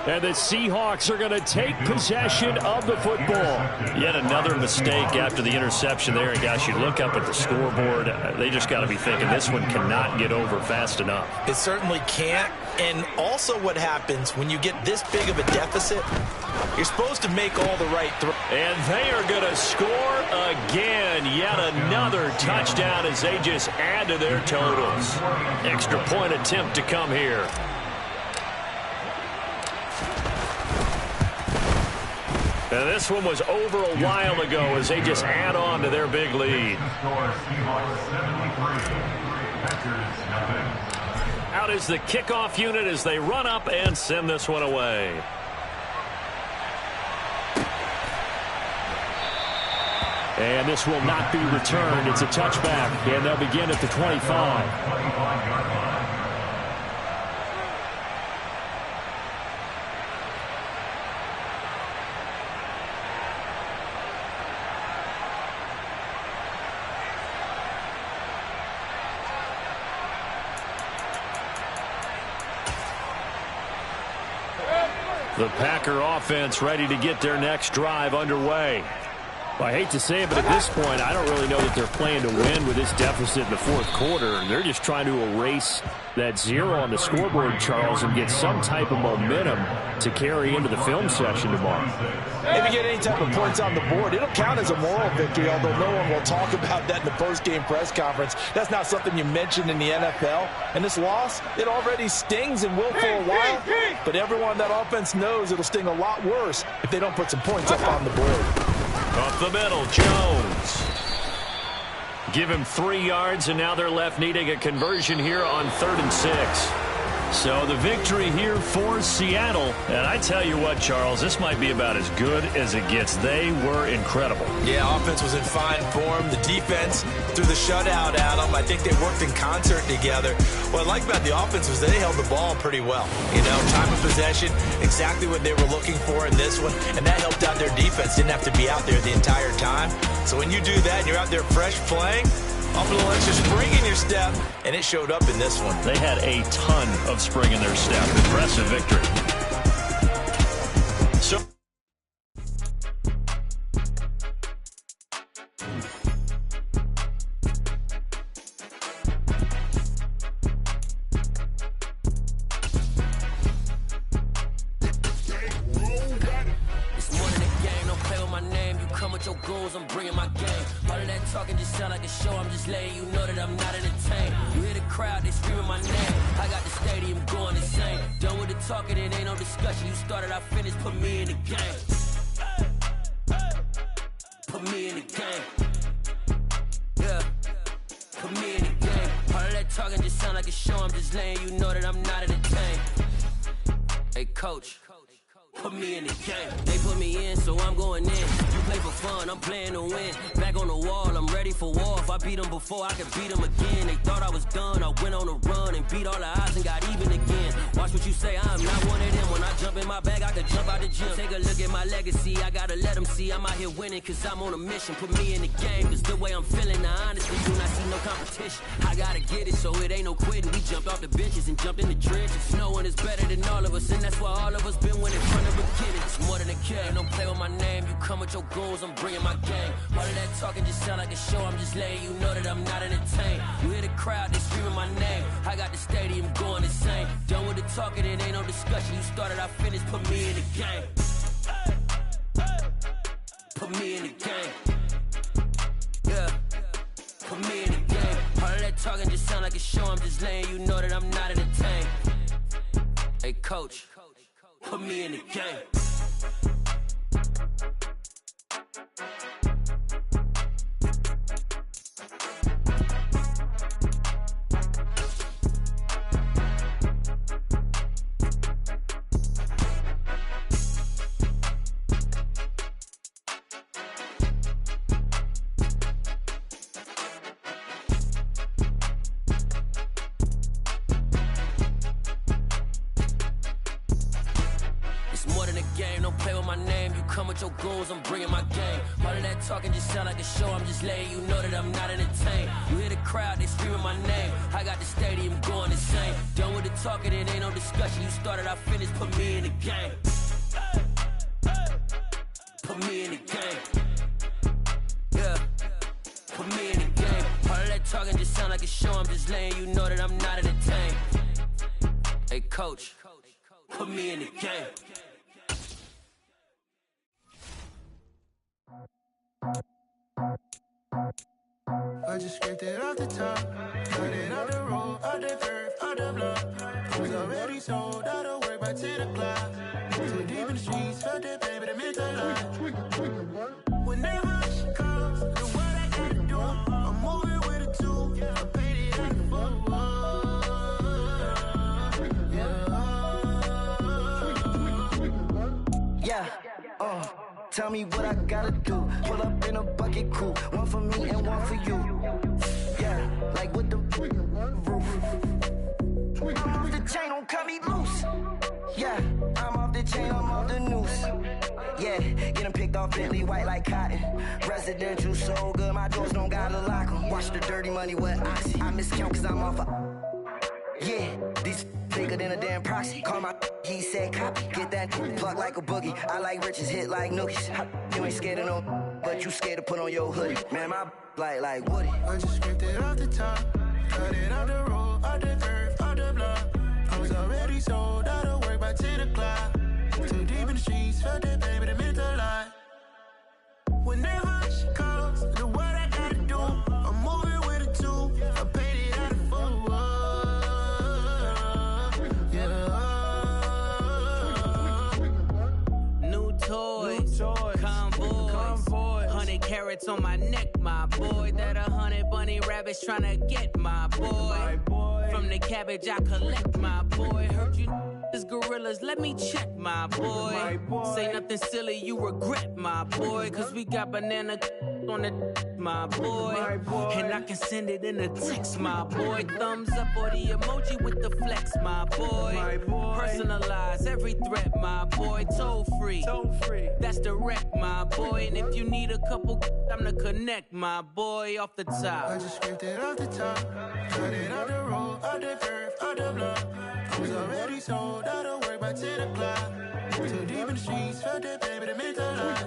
And the Seahawks are going to take possession of the football. Yet another mistake after the interception there. And, gosh, you look up at the scoreboard, they just got to be thinking this one cannot get over fast enough. It certainly can't. And also what happens when you get this big of a deficit, you're supposed to make all the right throws. And they are going to score again. Yet another touchdown as they just add to their totals. Extra point attempt to come here. And this one was over a while ago as they just add on to their big lead. Out is the kickoff unit as they run up and send this one away. And this will not be returned. It's a touchback, and they'll begin at the 25. The Packer offense ready to get their next drive underway. Well, I hate to say it, but at this point, I don't really know that they're playing to win with this deficit in the fourth quarter. They're just trying to erase that zero on the scoreboard, Charles, and get some type of momentum to carry into the film session tomorrow. If you get any type of points on the board, it'll count as a moral victory, although no one will talk about that in the post-game press conference. That's not something you mentioned in the NFL. And this loss, it already stings and will for a while, but everyone on that offense knows it'll sting a lot worse if they don't put some points up on the board. Up the middle, Jones. Give him 3 yards, and now they're left needing a conversion here on 3rd and 6. So the victory here for Seattle. And I tell you what, Charles, this might be about as good as it gets. They were incredible. Yeah, offense was in fine form. The defense threw the shutout at them. I think they worked in concert together. What I like about the offense was they held the ball pretty well. You know, time of possession, exactly what they were looking for in this one. And that helped out their defense. Didn't have to be out there the entire time. So when you do that and you're out there fresh playing, off a little extra spring in your step, and it showed up in this one. They had a ton of spring in their step. Impressive victory. So I'm bringing my game. All of that talking just sound like a show. I'm just letting you know that I'm not entertained. You hear the crowd, they screaming my name. I got the stadium going insane. Done with the talking, it ain't no discussion. You started, I finished, put me in the game. Put me in the game. Yeah. Put me in the game. All of that talking just sound like a show. I'm just letting you know that I'm not entertained. Hey, coach. Put me in the game. They put me in, so I'm going in. You play for fun, I'm playing to win. Back on the wall, I'm ready for war. If I beat them before, I can beat them again. They thought I was done, I went on a run and beat all the odds and got even again. Watch what you say, I'm not one of them. When I jump in my bag, I can jump out the gym. Take a look at my legacy, I gotta let them see I'm out here winning, cause I'm on a mission. Put me in the game, cause the way I'm feeling, I honestly do not see no competition. I gotta get it, so it ain't no quitting. We jumped off the benches and jumped in the trenches. No one is better than all of us, and that's why all of us been winning from the beginning. It's more than a game, don't play with my name. You come with your goons, I'm bringing my game. All of that talking just sound like a show. I'm just letting you know that I'm not entertained. You hear the crowd, they screaming my name. I got the stadium going insane. Done with the talking, it ain't no discussion. You started, I finished, put me in the game. Put me in the game. Yeah. Put me in the game. All of that talking just sound like a show. I'm just letting you know that I'm not entertained. Hey, coach. Put me in the game. don't play with my name. You come with your goons, I'm bringing my game. All of that talking just sound like a show. I'm just letting you know that I'm not entertained. You hear the crowd, they screaming my name. I got the stadium going insane. Done with the talking, it ain't no discussion. You started, I finished, put me in the game. Put me in the game. Yeah. Put me in the game. All of that talking just sound like a show. I'm just letting you know that I'm not entertained. Hey, coach, put me in the game. I just scraped it off the top, got it off the road, off the curve, off the block. I was already sold out of work by 10 o'clock. Too deep in the streets, felt that pain, but it meant a lot. When that rush comes, the what I gotta do, I'm moving with a two. I paid it out the full. Yeah, tell me what I gotta do. Pull up in a bucket crew, one for me and one for you. Yeah, like with the roof. I'm off the chain, don't cut me loose. Yeah, I'm off the chain, I'm off the noose. Yeah, getting picked off Bentley, white like cotton. Residential so good, my doors don't gotta lock 'em. Watch the dirty money with oxy. I miscount cause I'm off yeah, these bigger than a damn proxy. Call my he said copy. Get that plug like a boogie. I like riches, hit like nookies. You ain't scared of no, but you scared to put on your hoodie. Man, my like Woody. I just scraped it off the top, got it off the road, off the curve, off the block. I was already sold out of work by 10 o'clock. Too deep in the streets, felt that pain, but it meant a lot. When that rush comes, the what I gotta do, I'm moving with a two. I paid it out of full. Toys, convoy, 100 carats on my neck, my boy. That 100 bunny rabbits tryna get my boy. From the cabbage I collect, my boy. Heard you is gorillas, let me check, my boy. Say nothing silly, you regret, my boy. Cause we got banana on the my boy. And I can send it in a text, my boy. Thumbs up or the emoji with the flex, my boy. Personalize every threat, my boy. Toll free, that's direct, my boy. And if you need a couple, I'm the connect, my boy. Off the top, I just scraped it off the top, got it off the road, off the curve, off the block. I was already sold out of work by 10 o'clock. Too deep in the streets, felt that pain, but it meant a lot.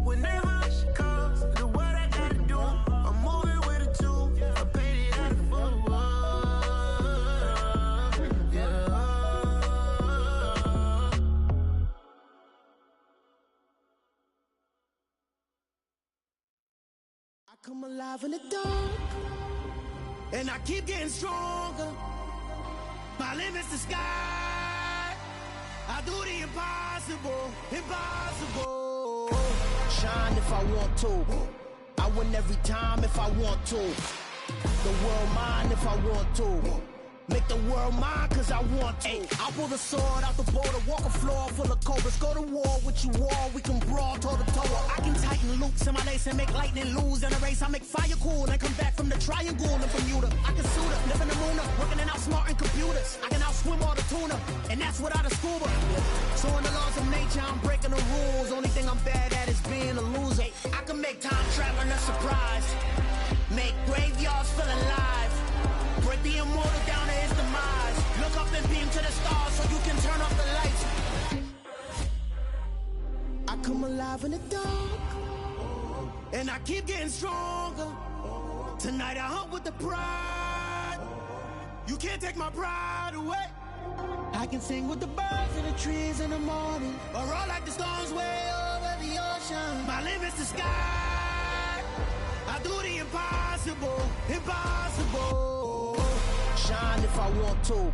When that rush comes, the what I gotta do, I'm moving with a two. I paid it out of full. I come alive in the dark, and I keep getting stronger. My limit's the sky. I do the impossible, impossible. Shine if I want to. I win every time if I want to. The world mine if I want to. Make the world mine cause I want to. I'll pull the sword out the border, walk a floor full of cobras. Go to war with you all, we can brawl toe to toe. I can tighten loops in my lace and make lightning lose in a race. I make fire cool and come back from the triangle in Bermuda. I can suit up, live in the moon up, working and outsmarting computers. I can outswim all the tuna, and that's without a scuba. So in the laws of nature, I'm breaking the rules. Only thing I'm bad at is being a loser. I can make time traveling a surprise, make graveyards feel alive. Break the immortal down to his demise. Look up and beam to the stars so you can turn off the lights. I come alive in the dark, and I keep getting stronger. Tonight I hunt with the pride. You can't take my pride away. I can sing with the birds and the trees in the morning, or roll like the storms way over the ocean. My limit's the sky. I do the impossible, impossible. Shine if I want to.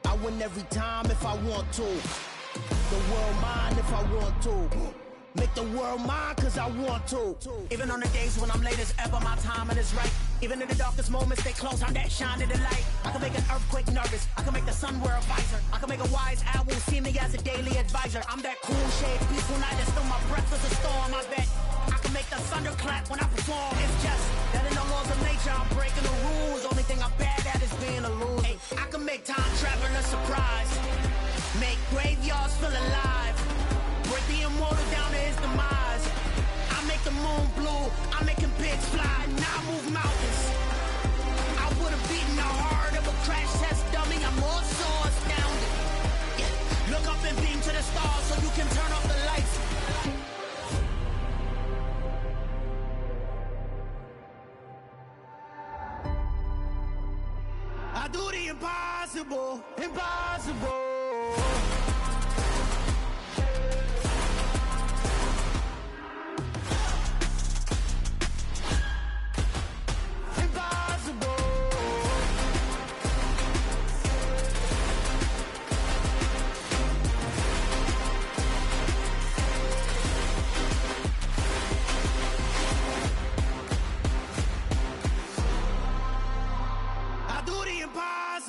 I win every time if I want to. The world mine if I want to. Make the world mine cause I want to. Even on the days when I'm late as ever, my timing is right. Even in the darkest moments, stay close, I'm that shine in the light. I can make an earthquake nervous, I can make the sun wear a visor. I can make a wise owl see me as a daily advisor. I'm that cool shade, peaceful night, and still my breath is a storm. I bet I can make the thunder clap when I perform. It's just that in the laws of nature, I'm breaking the rules. Only thing I'm bad at is being a loser. Hey, I can make time traveling a surprise, make graveyards feel alive. impossible, impossible.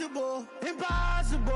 Impossible, impossible.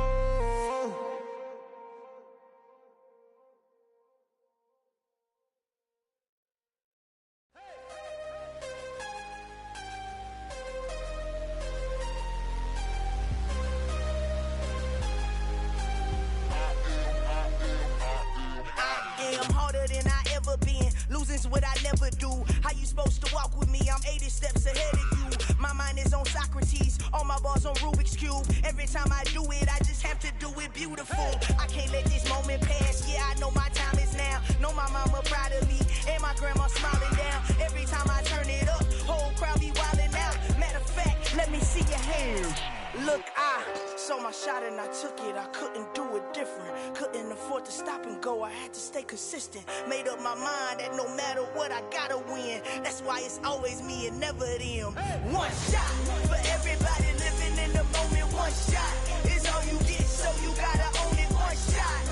I'm harder than I ever been. Losing's what I never do. How you supposed to walk with me? I'm 80 steps ahead of you. My mind is on Socrates, all my bars on Rubik's Cube. Every time I do it, I just have to do it beautiful. I can't let this moment pass. Yeah, I know my time is now. Know my mama proud of me, and my grandma smiling down. Every time I turn it up, whole crowd be wildin' out. Matter of fact, let me see your hands. Look, I saw my shot and I took it. I couldn't do it different. Couldn't afford to stop and go. I had to stay consistent. Made up my mind that no matter what, I gotta win. That's why it's always me and never them. One shot for everybody living in the moment. One shot is all you get, so you gotta own it. One shot.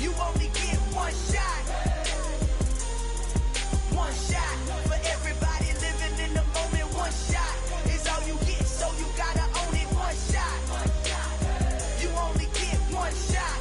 You only get one shot. One shot for everybody living in the moment. One shot is all you get, so you gotta own it. One shot. You only get one shot.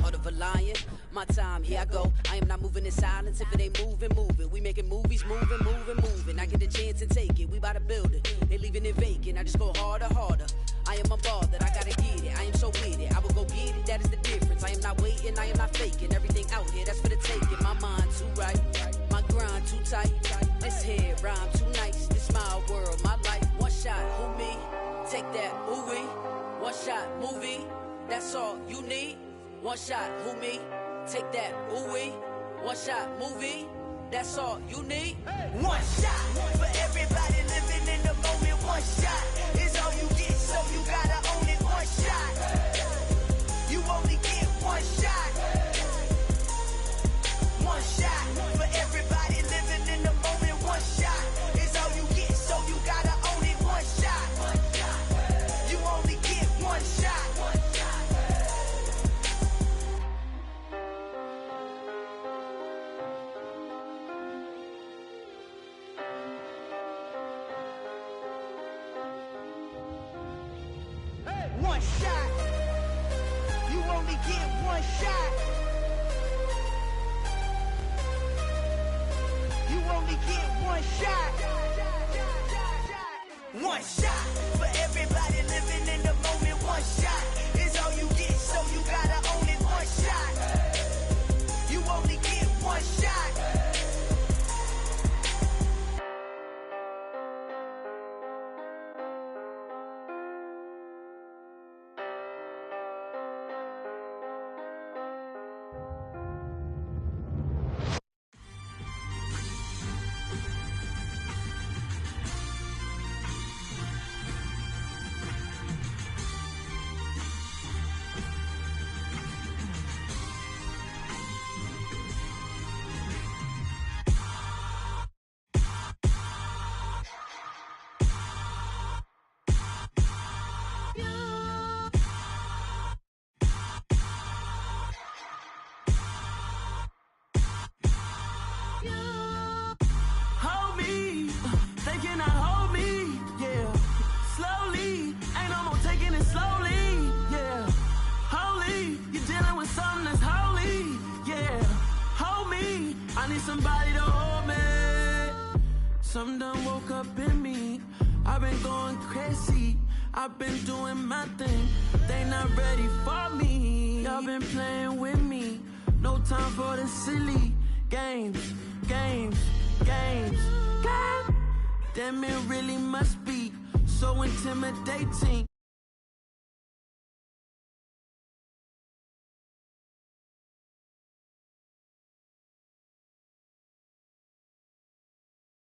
Heart of a lion, my time, here I go. I am not moving in silence. If it ain't moving, move it. We making movies, moving, moving, moving. I get a chance and take it. We bout to build it. They leaving it vacant. I just go harder, harder. I am a ball that I gotta get it. I am so with it. I will go get it. That is the difference. I am not waiting. I am not faking. Everything out here, that's for the taking. My mind too right. My grind too tight. This head rhyme too nice. This my world, my life. One shot, who me? Take that, ooh wee. One shot, movie. That's all you need. One shot, who me? Take that, ooh wee. One shot, movie. That's all you need. One shot for everybody living in the moment. One shot is all you get, so you gotta own it. One shot. You only get one shot. One shot for everybody living in the moment. One shot is all you get, so you gotta own it. One shot. You only get one shot. One shot. You only get one shot. You only get one shot. One shot for everybody living in the moment. One shot is all you get, so you gotta own it. One shot. You only get one shot. Hold me, they cannot hold me, yeah. Slowly, ain't no more taking it slowly, yeah. Holy, you're dealing with something that's holy, yeah. Hold me, I need somebody to hold me. Something done woke up in me. I've been going crazy, I've been doing my thing. They not ready for me. Y'all been playing with me. No time for the silly games, games, games. God damn, it really must be so intimidating.